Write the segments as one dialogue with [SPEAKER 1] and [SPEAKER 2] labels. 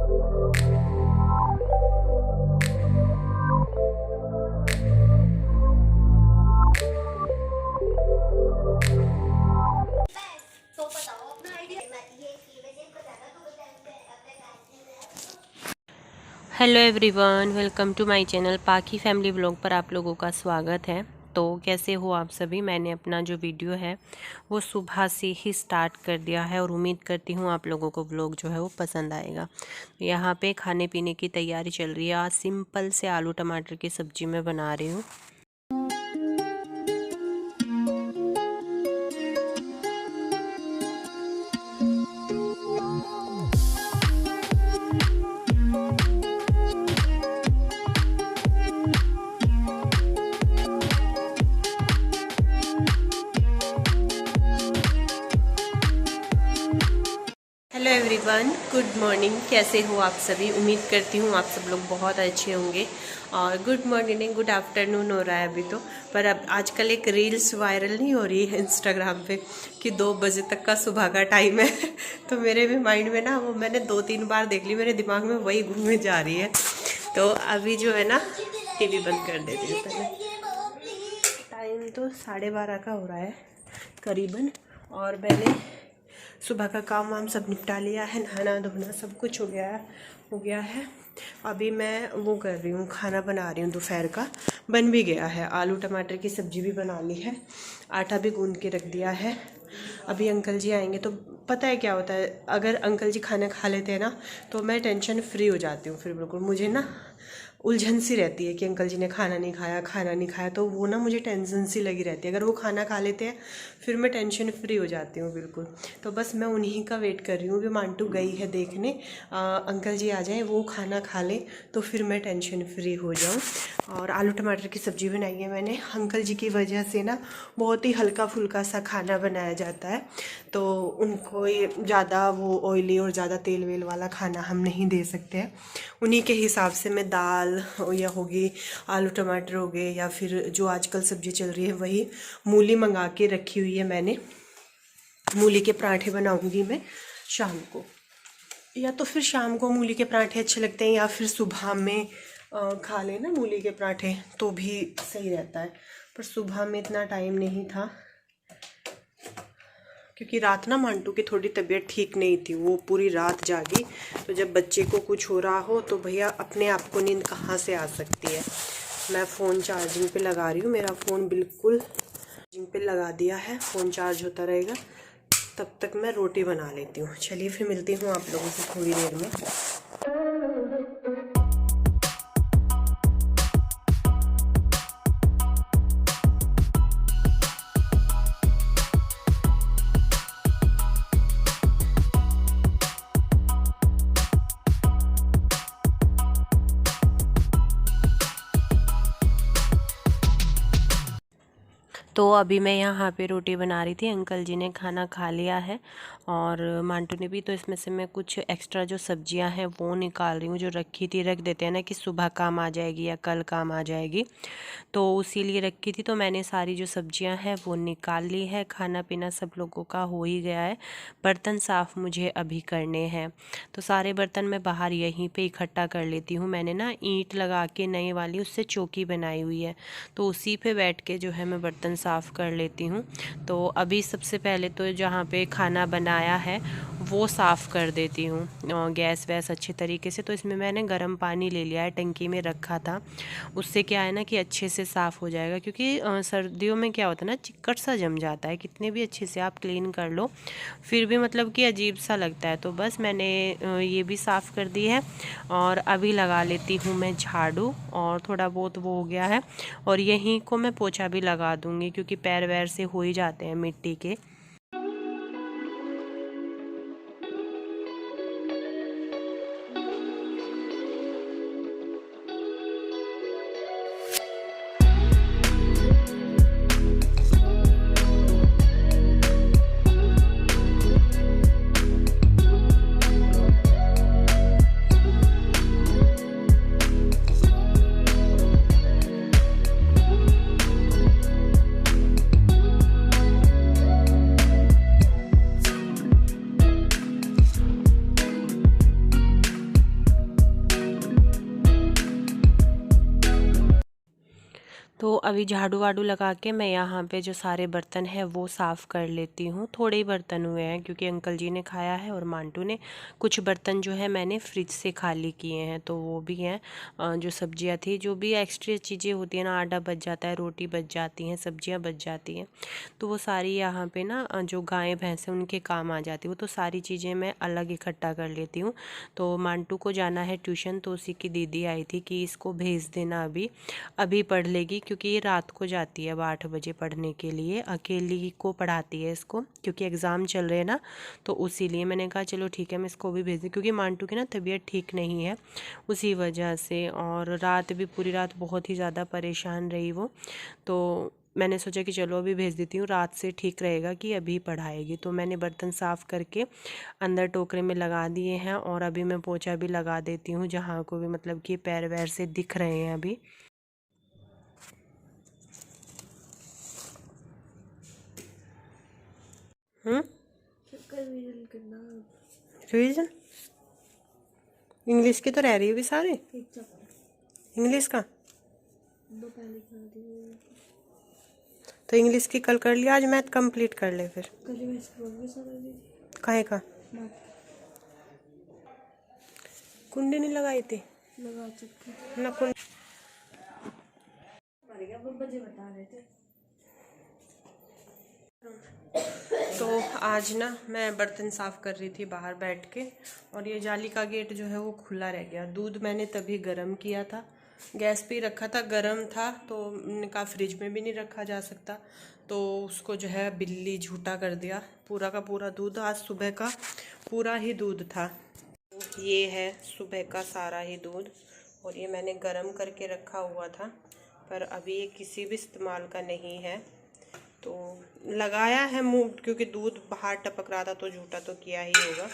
[SPEAKER 1] Hello everyone, welcome to my channel Paki family vlog पर आप लोगों का स्वागत है। तो कैसे हो आप सभी। मैंने अपना जो वीडियो है वो सुबह से ही स्टार्ट कर दिया है और उम्मीद करती हूँ आप लोगों को व्लॉग जो है वो पसंद आएगा। यहाँ पे खाने पीने की तैयारी चल रही है। आज सिंपल से आलू टमाटर की सब्जी मैं बना रही हूँ। Hello everyone, good morning. कैसे हो आप सभी। उम्मीद करती हूँ आप सब लोग बहुत अच्छे होंगे। और गुड मॉर्निंग गुड आफ्टरनून हो रहा है अभी तो। पर अब आजकल एक रील्स वायरल नहीं हो रही है इंस्टाग्राम पे कि 2 बजे तक का सुबह का टाइम है तो मेरे भी माइंड में ना वो मैंने 2-3 बार देख ली, मेरे दिमाग में वही घूमे जा रही है। तो अभी जो है ना टीवी बंद कर देती हूँ पहले। टाइम तो 12:30 का हो रहा है करीबन। और मैंने सुबह का काम वाम सब निपटा लिया है, नहाना धोना सब कुछ हो गया है। अभी मैं वो कर रही हूँ, खाना बना रही हूँ दोपहर का। बन भी गया है, आलू टमाटर की सब्ज़ी भी बना ली है, आटा भी गूंद के रख दिया है। अभी अंकल जी आएंगे तो पता है क्या होता है, अगर अंकल जी खाना खा लेते हैं ना तो मैं टेंशन फ्री हो जाती हूँ। फिर बिल्कुल मुझे ना उलझन सी रहती है कि अंकल जी ने खाना नहीं खाया, तो वो ना मुझे टेंशन सी लगी रहती है। अगर वो खाना खा लेते हैं फिर मैं टेंशन फ्री हो जाती हूँ बिल्कुल। तो बस मैं उन्हीं का वेट कर रही हूँ कि मांटू गई है देखने, अंकल जी आ जाएं, वो खाना खा लें तो फिर मैं टेंशन फ्री हो जाऊँ। और आलू टमाटर की सब्ज़ी बनाई है मैंने। अंकल जी की वजह से ना बहुत ही हल्का फुल्का सा खाना बनाया जाता है, तो उनको ये ज़्यादा वो ऑयली और ज़्यादा तेल वेल वाला खाना हम नहीं दे सकते हैं। उन्हीं के हिसाब से मैं दाल या होगी, आलू टमाटर हो गए, या फिर जो आजकल सब्ज़ी चल रही है वही मूली मंगा के रखी हुई है मैंने। मूली के पराठे बनाऊंगी मैं शाम को, या तो फिर शाम को मूली के पराठे अच्छे लगते हैं, या फिर सुबह में खा लेना मूली के पराठे तो भी सही रहता है। पर सुबह में इतना टाइम नहीं था क्योंकि रात ना मांटू की थोड़ी तबीयत ठीक नहीं थी, वो पूरी रात जागी। तो जब बच्चे को कुछ हो रहा हो तो भैया अपने आप को नींद कहाँ से आ सकती है। मैं फ़ोन चार्जिंग पे लगा रही हूँ, मेरा फ़ोन बिल्कुल चार्जिंग पे लगा दिया है, फ़ोन चार्ज होता रहेगा। तब तक मैं रोटी बना लेती हूँ। चलिए फिर मिलती हूँ आप लोगों से थोड़ी देर में। तो अभी मैं यहाँ पे रोटी बना रही थी, अंकल जी ने खाना खा लिया है और मांटू ने भी। तो इसमें से मैं कुछ एक्स्ट्रा जो सब्जियां हैं वो निकाल रही हूँ, जो रखी थी, रख देते हैं ना कि सुबह काम आ जाएगी या कल काम आ जाएगी, तो उसी लिए रखी थी। तो मैंने सारी जो सब्जियां हैं वो निकाल ली है। खाना पीना सब लोगों का हो ही गया है, बर्तन साफ़ मुझे अभी करने हैं। तो सारे बर्तन मैं बाहर यहीं पे इकट्ठा कर लेती हूँ। मैंने ना ईंट लगा के नई वाली उससे चौकी बनाई हुई है, तो उसी पे बैठ के जो है मैं बर्तन साफ़ कर लेती हूँ। तो अभी सबसे पहले तो जहाँ पे खाना बनाया है वो साफ़ कर देती हूँ, गैस वैस अच्छे तरीके से। तो इसमें मैंने गर्म पानी ले लिया है, टंकी में रखा था। उससे क्या है ना कि अच्छे से साफ़ हो जाएगा, क्योंकि सर्दियों में क्या होता है ना, चिक्कड़ सा जम जाता है। कितने भी अच्छे से आप क्लीन कर लो फिर भी मतलब कि अजीब सा लगता है। तो बस मैंने ये भी साफ़ कर दी है। और अभी लगा लेती हूँ मैं झाड़ू, और थोड़ा बहुत वो हो गया है। और यहीं को मैं पोछा भी लगा दूँगी, क्योंकि पैर वैर से हो ही जाते हैं मिट्टी के। तो अभी झाड़ू वाड़ू लगा के मैं यहाँ पे जो सारे बर्तन हैं वो साफ़ कर लेती हूँ। थोड़े ही बर्तन हुए हैं क्योंकि अंकल जी ने खाया है और मांटू ने। कुछ बर्तन जो है मैंने फ्रिज से खाली किए हैं, तो वो भी हैं। जो सब्जियाँ थी, जो भी एक्स्ट्रा चीज़ें होती हैं ना, आटा बच जाता है, रोटी बच जाती हैं, सब्जियाँ बच जाती हैं, तो वो सारी यहाँ पर ना जो गाय भैंस हैं उनके काम आ जाती है। वो तो सारी चीज़ें मैं अलग इकट्ठा कर लेती हूँ। तो मांटू को जाना है ट्यूशन, तो उसी की दीदी आई थी कि इसको भेज देना, अभी पढ़ लेगी, क्योंकि ये रात को जाती है अब 8 बजे पढ़ने के लिए। अकेली को पढ़ाती है इसको, क्योंकि एग्ज़ाम चल रहे हैं ना, तो उसीलिए मैंने कहा चलो ठीक है मैं इसको भी भेज दूँ, क्योंकि मांटू की ना तबीयत ठीक नहीं है उसी वजह से। और रात भी पूरी रात बहुत ही ज़्यादा परेशान रही वो, तो मैंने सोचा कि चलो अभी भेज देती हूँ, रात से ठीक रहेगा कि अभी पढ़ाएगी। तो मैंने बर्तन साफ़ करके अंदर टोकरे में लगा दिए हैं और अभी मैं पोछा भी लगा देती हूँ, जहाँ को भी मतलब कि पैर वैर से दिख रहे हैं अभी। रिवीजन इंग्लिश की तो रह रही है भी सारे। इंग्लिश का तो इंग्लिश की कल कर लिया, आज मैथ कंप्लीट कर ले फिर। काहे का कुंडी नहीं लगाई थी ना कुंडी। तो आज ना मैं बर्तन साफ़ कर रही थी बाहर बैठ के, और ये जाली का गेट जो है वो खुला रह गया। दूध मैंने तभी गर्म किया था, गैस पे रखा था, गर्म था, तो मैंने कहा फ्रिज में भी नहीं रखा जा सकता, तो उसको जो है बिल्ली झूठा कर दिया। पूरा का पूरा दूध, आज सुबह का पूरा ही दूध था। ये है सुबह का सारा ही दूध, और ये मैंने गर्म करके रखा हुआ था, पर अभी ये किसी भी इस्तेमाल का नहीं है। तो लगाया है मुंह, क्योंकि दूध बाहर टपक रहा था तो झूठा तो किया ही होगा।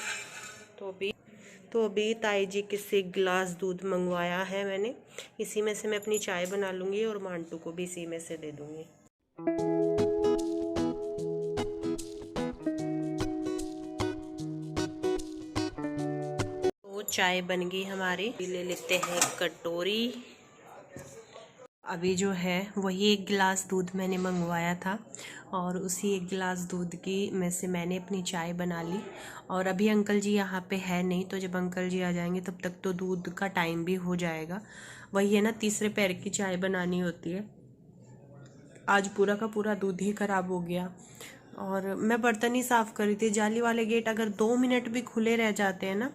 [SPEAKER 1] तो अभी ताई जी के से गिलास दूध मंगवाया है मैंने, इसी में से मैं अपनी चाय बना लूँगी और मांटू को भी इसी में से दे दूँगी। तो चाय बन गई हमारी, ले लेते हैं कटोरी। अभी जो है वही 1 गिलास दूध मैंने मंगवाया था, और उसी 1 गिलास दूध की में से मैंने अपनी चाय बना ली। और अभी अंकल जी यहाँ पे है नहीं, तो जब अंकल जी आ जाएंगे तब तक तो दूध का टाइम भी हो जाएगा। वही है ना, तीसरे पैर की चाय बनानी होती है। आज पूरा का पूरा दूध ही ख़राब हो गया, और मैं बर्तन ही साफ़ कर रही थी। जाली वाले गेट अगर 2 मिनट भी खुले रह जाते हैं ना,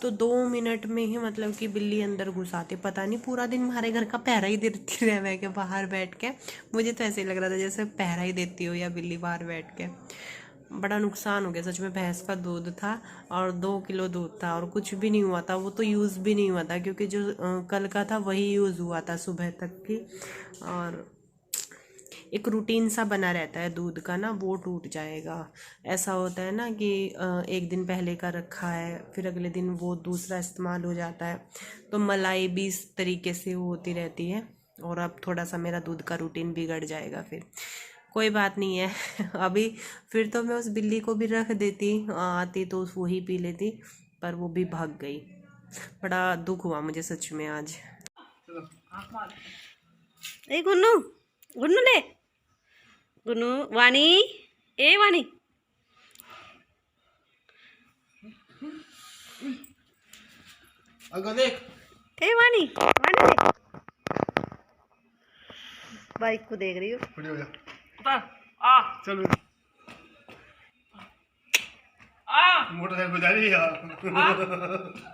[SPEAKER 1] तो 2 मिनट में ही मतलब कि बिल्ली अंदर घुस आती। पता नहीं पूरा दिन हमारे घर का पहरा ही देती रह मैं के बाहर बैठ के। मुझे तो ऐसे ही लग रहा था जैसे पहरा ही देती हो या बिल्ली बाहर बैठ के। बड़ा नुकसान हो गया सच में। भैंस का दूध था और 2 किलो दूध था, और कुछ भी नहीं हुआ था, वो तो यूज़ भी नहीं हुआ था, क्योंकि जो कल का था वही यूज़ हुआ था सुबह तक की। और एक रूटीन सा बना रहता है दूध का ना, वो टूट जाएगा। ऐसा होता है ना कि एक दिन पहले का रखा है, फिर अगले दिन वो दूसरा इस्तेमाल हो जाता है, तो मलाई भी इस तरीके से होती रहती है। और अब थोड़ा सा मेरा दूध का रूटीन बिगड़ जाएगा फिर। कोई बात नहीं है अभी फिर तो मैं उस बिल्ली को भी रख देती, आती तो वो ही पी लेती, पर वो भी भाग गई। बड़ा दुख हुआ मुझे सच में आज। ए गुन्नू, गुन्नू ले, गुन्नू, वानी, ए वानी,
[SPEAKER 2] देख,
[SPEAKER 1] ए वानी, वानी ले। बाइक को देख रही हो?
[SPEAKER 2] चलो मोटरसाइकिल जा रही है यार।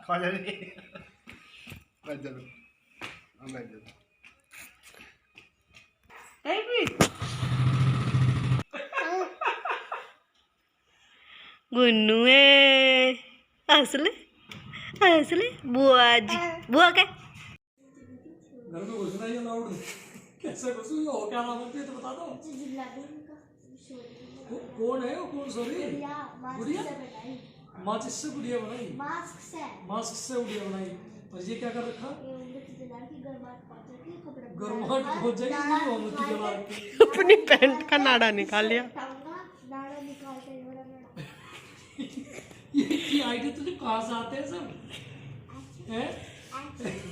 [SPEAKER 2] खा जा रही है। बैठ जा, बैठ जा।
[SPEAKER 1] गुन्नू है, हंस ले बुआ जी। बुआ क्या
[SPEAKER 3] घर में घुसना ही अलाउड है। कैसे घुसूंगी? हो क्या नाम है तो बता दो। कौन है वो? कौन? सॉरी, गुड़िया। माचिस से गुड़िया बनाई, मास्क से गुड़िया बनाई। और ये क्या कर रखा? गर्माहट पहुंच जाएगी।
[SPEAKER 1] अपनी पैंट का नाड़ा निकाल लिया।
[SPEAKER 3] ये आइडिया तुझे कहाँ से आते हैं सब? हैं?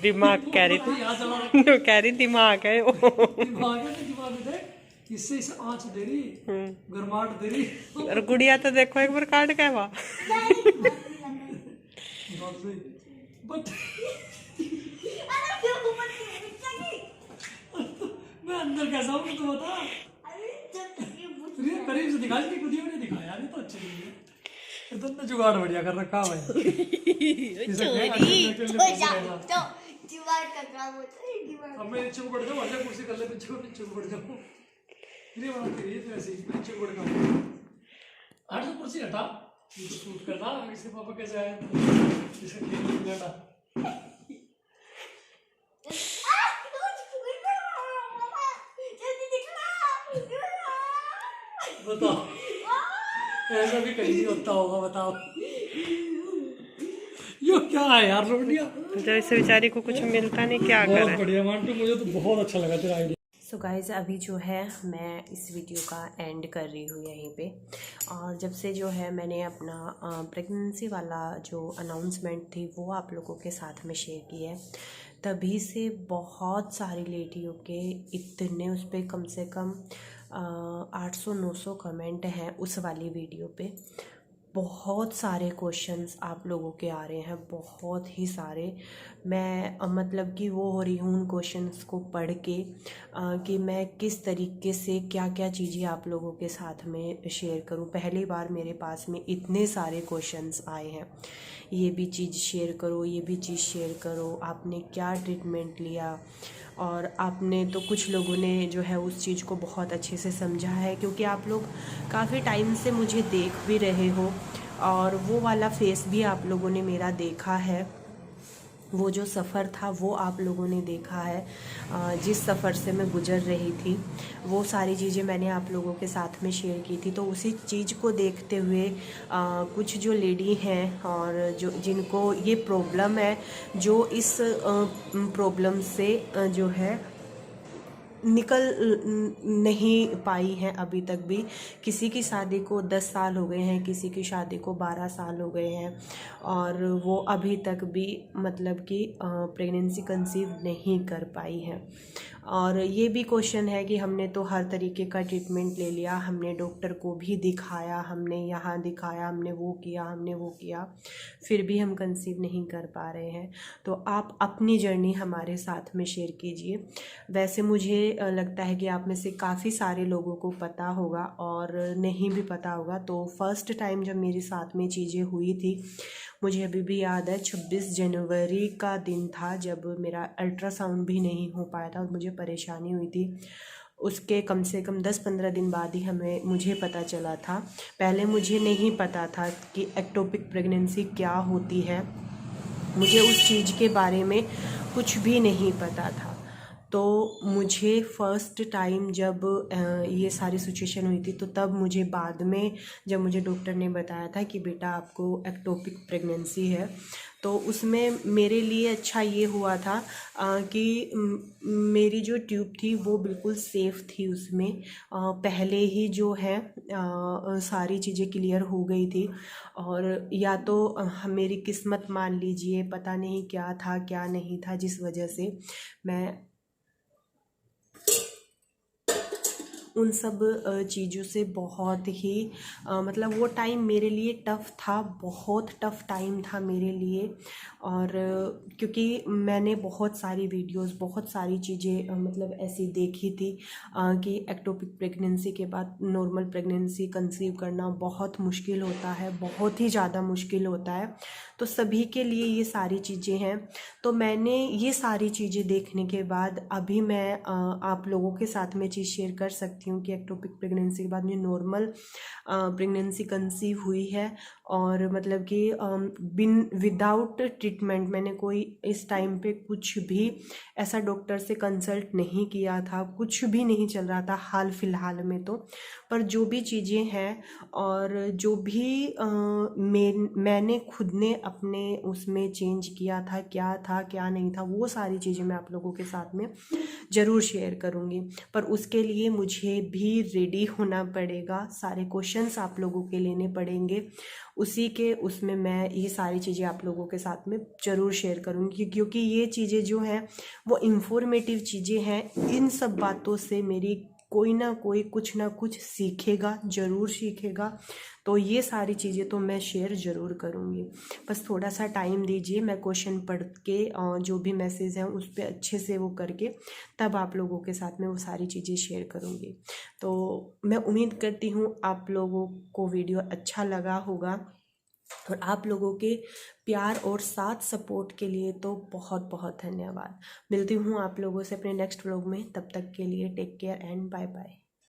[SPEAKER 1] दिमाग कह रही थी,
[SPEAKER 3] यहाँ चला
[SPEAKER 1] वो कह रही दिमाग है वो।
[SPEAKER 3] दिमाग है, दिमाग दे इससे इसे आँच दे रही, गरमाहट दे रही।
[SPEAKER 1] और गुड़िया तो देखो एक बार काट के वाह।
[SPEAKER 3] बट मैं अंदर कैसा हूँ तो बता। करीब से दिखा, इसकी खुदियों ने दिखाया नहीं तो अच्छी नहीं है। इतना जुगाड़ बढ़िया कर रखा है भाई। अब मैं नीचे को बढ़ जाऊँ, आजा कुर्सी कर ले, पीछे को बढ़ जाऊँ। फिर वहाँ तेरी फिर ऐसे नीचे को बढ़ जाऊँ। हट तो कुर्सी हटा, शूट करना इसके पापा कैसे आए, इसका खेल हटा। बताओ ऐसा भी कहीं नहीं होता होगा, बताओ यो क्या है यार रोटियां।
[SPEAKER 1] जब इस बेचारी को कुछ मिलता नहीं, क्या
[SPEAKER 3] बहुत
[SPEAKER 1] करे।
[SPEAKER 3] बढ़िया मांटू, मुझे तो बहुत अच्छा लगा तेरा आइडिया।
[SPEAKER 1] सो गाइज़ अभी जो है मैं इस वीडियो का एंड कर रही हूँ यहीं पे। और जब से जो है मैंने अपना प्रेगनेंसी वाला जो अनाउंसमेंट थी वो आप लोगों के साथ में शेयर की है, तभी से बहुत सारी लेडियों के इतने उस पर कम से कम 800-900 कमेंट हैं उस वाली वीडियो पे। बहुत सारे क्वेश्चंस आप लोगों के आ रहे हैं, बहुत ही सारे। मैं मतलब कि वो हो रही हूँ उन क्वेश्चंस को पढ़ के कि मैं किस तरीके से क्या क्या चीज़ें आप लोगों के साथ में शेयर करूँ। पहली बार मेरे पास में इतने सारे क्वेश्चंस आए हैं, ये भी चीज़ शेयर करो, ये भी चीज़ शेयर करो, आपने क्या ट्रीटमेंट लिया। और आपने तो कुछ लोगों ने जो है उस चीज़ को बहुत अच्छे से समझा है, क्योंकि आप लोग काफ़ी टाइम से मुझे देख भी रहे हो और वो वाला फेस भी आप लोगों ने मेरा देखा है। वो जो सफ़र था वो आप लोगों ने देखा है, जिस सफ़र से मैं गुज़र रही थी वो सारी चीज़ें मैंने आप लोगों के साथ में शेयर की थी। तो उसी चीज़ को देखते हुए कुछ जो लेडी हैं और जो जिनको ये प्रॉब्लम है, जो इस प्रॉब्लम से जो है निकल नहीं पाई हैं अभी तक भी। किसी की शादी को 10 साल हो गए हैं, किसी की शादी को 12 साल हो गए हैं और वो अभी तक भी मतलब कि प्रेगनेंसी कंसीव नहीं कर पाई है। और ये भी क्वेश्चन है कि हमने तो हर तरीके का ट्रीटमेंट ले लिया, हमने डॉक्टर को भी दिखाया, हमने यहाँ दिखाया, हमने वो किया, हमने वो किया, फिर भी हम कंसीव नहीं कर पा रहे हैं। तो आप अपनी जर्नी हमारे साथ में शेयर कीजिए। वैसे मुझे लगता है कि आप में से काफ़ी सारे लोगों को पता होगा और नहीं भी पता होगा। तो फर्स्ट टाइम जब मेरे साथ में चीज़ें हुई थी, मुझे अभी भी याद है 26 जनवरी का दिन था जब मेरा अल्ट्रासाउंड भी नहीं हो पाया था और मुझे परेशानी हुई थी। उसके कम से कम 10-15 दिन बाद ही मुझे पता चला था। पहले मुझे नहीं पता था कि एक्टोपिक प्रेगनेंसी क्या होती है, मुझे उस चीज़ के बारे में कुछ भी नहीं पता था। तो मुझे फ़र्स्ट टाइम जब ये सारी सिचुएशन हुई थी, तो तब मुझे बाद में जब मुझे डॉक्टर ने बताया था कि बेटा आपको एक्टोपिक प्रेगनेंसी है, तो उसमें मेरे लिए अच्छा ये हुआ था कि मेरी जो ट्यूब थी वो बिल्कुल सेफ़ थी। उसमें पहले ही जो है सारी चीज़ें क्लियर हो गई थी। और या तो मेरी किस्मत मान लीजिए, पता नहीं क्या था क्या नहीं था, जिस वजह से मैं उन सब चीज़ों से बहुत ही मतलब वो टाइम मेरे लिए टफ़ था, बहुत टफ़ टाइम था मेरे लिए। और क्योंकि मैंने बहुत सारी वीडियोस, बहुत सारी चीज़ें मतलब ऐसी देखी थी कि एक्टोपिक प्रेगनेंसी के बाद नॉर्मल प्रेगनेंसी कंसीव करना बहुत मुश्किल होता है, बहुत ही ज़्यादा मुश्किल होता है। तो सभी के लिए ये सारी चीज़ें हैं। तो मैंने ये सारी चीज़ें देखने के बाद अभी मैं आप लोगों के साथ में चीज़ शेयर कर सकती हूँ कि एक्टोपिक प्रेगनेंसी के बाद में नॉर्मल प्रेगनेंसी कंसीव हुई है। और मतलब कि विदाउट ट्रीटमेंट मैंने कोई इस टाइम पे कुछ भी ऐसा डॉक्टर से कंसल्ट नहीं किया था, कुछ भी नहीं चल रहा था हाल फिलहाल में। तो पर जो भी चीज़ें हैं और जो भी मैंने खुद ने अपने उसमें चेंज किया था क्या नहीं था, वो सारी चीज़ें मैं आप लोगों के साथ में ज़रूर शेयर करूँगी। पर उसके लिए मुझे भी रेडी होना पड़ेगा, सारे क्वेश्चंस आप लोगों के लेने पड़ेंगे, उसी के उसमें मैं ये सारी चीज़ें आप लोगों के साथ में ज़रूर शेयर करूँगी, क्योंकि ये चीज़ें जो हैं वो इंफॉर्मेटिव चीज़ें हैं। इन सब बातों से मेरी कोई ना कोई कुछ ना कुछ सीखेगा, ज़रूर सीखेगा। तो ये सारी चीज़ें तो मैं शेयर ज़रूर करूँगी, बस थोड़ा सा टाइम दीजिए, मैं क्वेश्चन पढ़ के जो भी मैसेज हैं उस पर अच्छे से वो करके तब आप लोगों के साथ में वो सारी चीज़ें शेयर करूँगी। तो मैं उम्मीद करती हूँ आप लोगों को वीडियो अच्छा लगा होगा, और आप लोगों के प्यार और साथ सपोर्ट के लिए तो बहुत बहुत धन्यवाद। मिलती हूँ आप लोगों से अपने नेक्स्ट व्लॉग में, तब तक के लिए take care and bye bye.